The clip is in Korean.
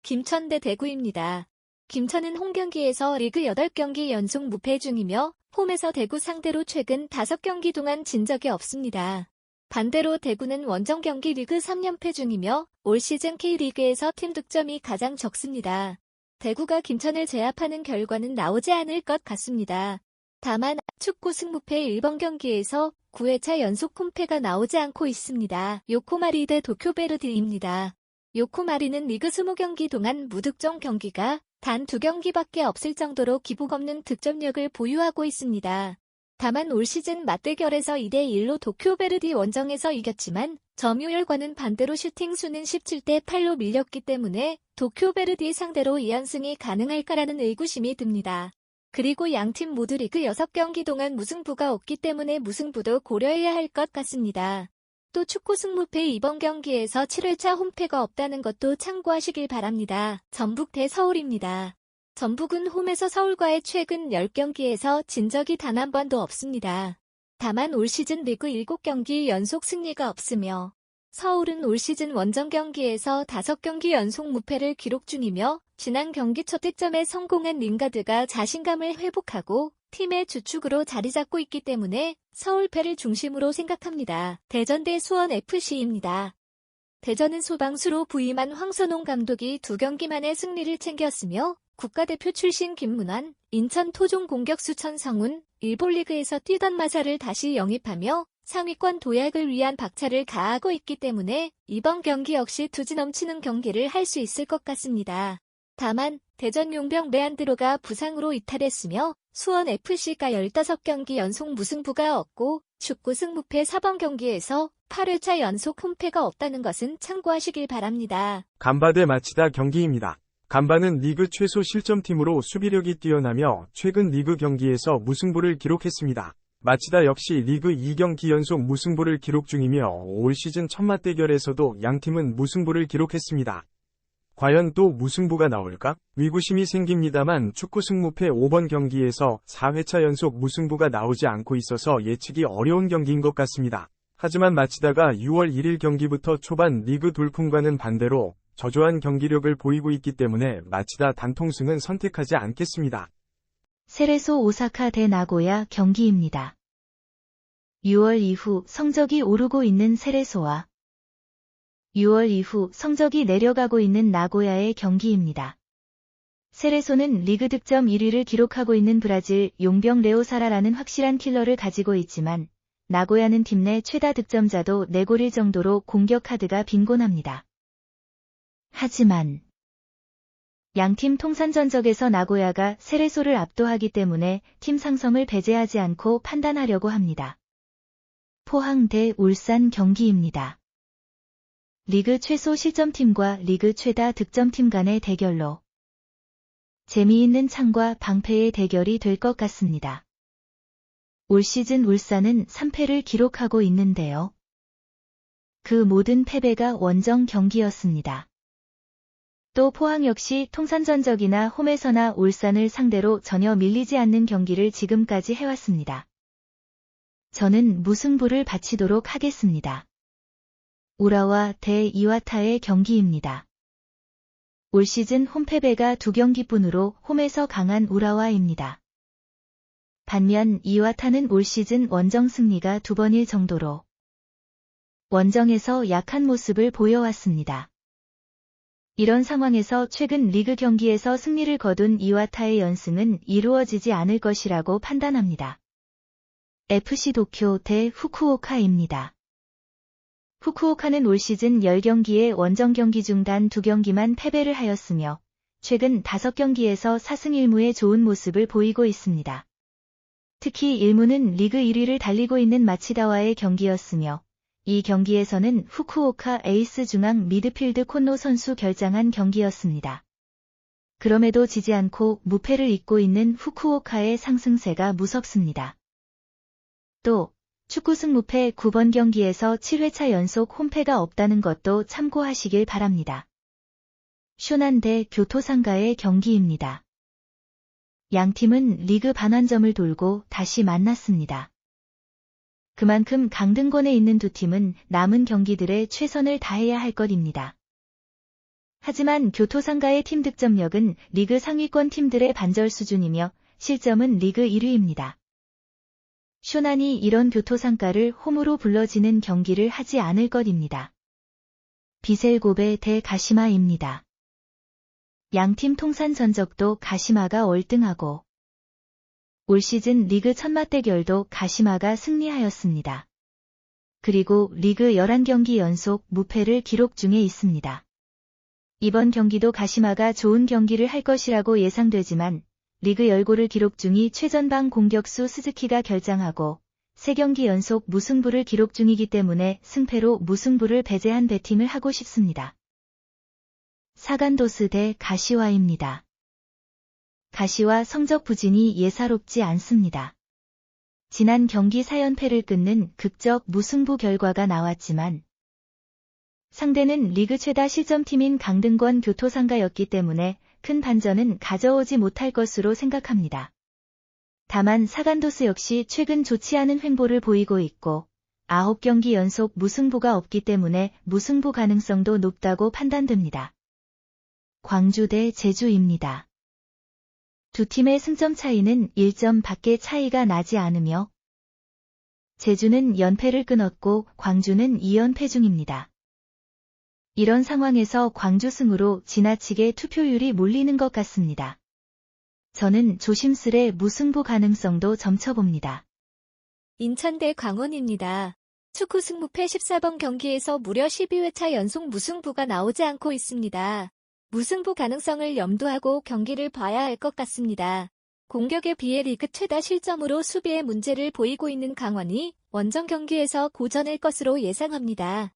김천 대 대구입니다. 김천은 홈경기에서 리그 8경기 연속 무패 중이며 홈에서 대구 상대로 최근 5경기 동안 진 적이 없습니다. 반대로 대구는 원정 경기 리그 3연패 중이며 올 시즌 K리그에서 팀 득점이 가장 적습니다. 대구가 김천을 제압하는 결과는 나오지 않을 것 같습니다. 다만 축구 승무패 1번 경기에서 9회차 연속 홈패가 나오지 않고 있습니다. 요코마리 대 도쿄베르디입니다. 요코마리는 리그 20경기 동안 무득점 경기가 단 2경기밖에 없을 정도로 기복 없는 득점력을 보유하고 있습니다. 다만 올 시즌 맞대결에서 2대1로 도쿄베르디 원정에서 이겼지만 점유율과는 반대로 슈팅 수는 17대 8로 밀렸기 때문에 도쿄베르디 상대로 2연승이 가능할까라는 의구심이 듭니다. 그리고 양팀 모두 리그 6경기 동안 무승부가 없기 때문에 무승부도 고려해야 할 것 같습니다. 또 축구 승무패 이번 경기에서 7회차 홈패가 없다는 것도 참고하시길 바랍니다. 전북 대 서울입니다. 전북은 홈에서 서울과의 최근 10경기에서 진 적이 단 한 번도 없습니다. 다만 올 시즌 리그 7경기 연속 승리가 없으며 서울은 올 시즌 원정 경기에서 5경기 연속 무패를 기록 중이며 지난 경기 첫 득점에 성공한 링가드가 자신감을 회복하고 팀의 주축으로 자리 잡고 있기 때문에 서울패를 중심으로 생각합니다. 대전 대 수원FC입니다. 대전은 소방수로 부임한 황선홍 감독이 2경기 만에 승리를 챙겼으며 국가대표 출신 김문환, 인천 토종 공격수 천성훈, 일본 리그에서 뛰던 마사를 다시 영입하며 상위권 도약을 위한 박차를 가하고 있기 때문에 이번 경기 역시 투지 넘치는 경기를 할 수 있을 것 같습니다. 다만 대전 용병 레안드로가 부상으로 이탈했으며 수원FC가 15경기 연속 무승부가 없고 축구 승무패 4번 경기에서 8회차 연속 홈패가 없다는 것은 참고하시길 바랍니다. 간바 대 마치다 경기입니다. 간바는 리그 최소 실점팀으로 수비력이 뛰어나며 최근 리그 경기에서 무승부를 기록했습니다. 마치다 역시 리그 2경기 연속 무승부를 기록 중이며 올 시즌 첫 맞대결에서도 양팀은 무승부를 기록했습니다. 과연 또 무승부가 나올까? 의구심이 생깁니다만 축구 승무패 5번 경기에서 4회차 연속 무승부가 나오지 않고 있어서 예측이 어려운 경기인 것 같습니다. 하지만 마치다가 6월 1일 경기부터 초반 리그 돌풍과는 반대로 저조한 경기력을 보이고 있기 때문에 마치다 단통승은 선택하지 않겠습니다. 세레소 오사카 대 나고야 경기입니다. 6월 이후 성적이 오르고 있는 세레소와 6월 이후 성적이 내려가고 있는 나고야의 경기입니다. 세레소는 리그 득점 1위를 기록하고 있는 브라질 용병 레오사라라는 확실한 킬러를 가지고 있지만 나고야는 팀 내 최다 득점자도 4골일 정도로 공격 카드가 빈곤합니다. 하지만 양팀 통산 전적에서 나고야가 세레소를 압도하기 때문에 팀 상성을 배제하지 않고 판단하려고 합니다. 포항 대 울산 경기입니다. 리그 최소 실점팀과 리그 최다 득점팀 간의 대결로 재미있는 창과 방패의 대결이 될 것 같습니다. 올 시즌 울산은 3패를 기록하고 있는데요. 그 모든 패배가 원정 경기였습니다. 또 포항 역시 통산 전적이나 홈에서나 울산을 상대로 전혀 밀리지 않는 경기를 지금까지 해왔습니다. 저는 무승부를 바치도록 하겠습니다. 우라와 대 이와타의 경기입니다. 올 시즌 홈패배가 2경기뿐으로 홈에서 강한 우라와입니다. 반면 이와타는 올 시즌 원정 승리가 2번일 정도로 원정에서 약한 모습을 보여왔습니다. 이런 상황에서 최근 리그 경기에서 승리를 거둔 이와타의 연승은 이루어지지 않을 것이라고 판단합니다. FC 도쿄 대 후쿠오카입니다. 후쿠오카는 올 시즌 10경기의 원정 경기 중 단 2경기만 패배를 하였으며 최근 5경기에서 4승 1무의 좋은 모습을 보이고 있습니다. 특히 1무는 리그 1위를 달리고 있는 마치다와의 경기였으며 이 경기에서는 후쿠오카 에이스 중앙 미드필드 콘노 선수 결장한 경기였습니다. 그럼에도 지지 않고 무패를 잇고 있는 후쿠오카의 상승세가 무섭습니다. 또 축구 승무패 9번 경기에서 7회차 연속 홈패가 없다는 것도 참고하시길 바랍니다. 쇼난 대 교토상가의 경기입니다. 양팀은 리그 반환점을 돌고 다시 만났습니다. 그만큼 강등권에 있는 두 팀은 남은 경기들에 최선을 다해야 할 것입니다. 하지만 교토상가의 팀 득점력은 리그 상위권 팀들의 반절 수준이며 실점은 리그 1위입니다. 쇼난이 이런 교토상가를 홈으로 불러지는 경기를 하지 않을 것입니다. 비셀고베 대 가시마입니다. 양팀 통산 전적도 가시마가 월등하고 올 시즌 리그 첫 맞대결도 가시마가 승리하였습니다. 그리고 리그 11경기 연속 무패를 기록 중에 있습니다. 이번 경기도 가시마가 좋은 경기를 할 것이라고 예상되지만 리그 열골을 기록 중이 최전방 공격수 스즈키가 결장하고 3경기 연속 무승부를 기록 중이기 때문에 승패로 무승부를 배제한 배팅을 하고 싶습니다. 사간도스 대 가시와입니다. 가시와 성적 부진이 예사롭지 않습니다. 지난 경기 4연패를 끊는 극적 무승부 결과가 나왔지만 상대는 리그 최다 실점팀인 강등권 교토상가였기 때문에 큰 반전은 가져오지 못할 것으로 생각합니다. 다만 사간도스 역시 최근 좋지 않은 횡보를 보이고 있고 9경기 연속 무승부가 없기 때문에 무승부 가능성도 높다고 판단됩니다. 광주 대 제주입니다. 두 팀의 승점 차이는 1점 밖의 차이가 나지 않으며 제주는 연패를 끊었고 광주는 2연패 중입니다. 이런 상황에서 광주 승으로 지나치게 투표율이 몰리는 것 같습니다. 저는 조심스레 무승부 가능성도 점쳐봅니다. 인천 대 광원입니다. 축구 승무패 14번 경기에서 무려 12회차 연속 무승부가 나오지 않고 있습니다. 무승부 가능성을 염두하고 경기를 봐야 할 것 같습니다. 공격에 비해 리그 최다 실점으로 수비에 문제를 보이고 있는 강원이 원정 경기에서 고전할 것으로 예상합니다.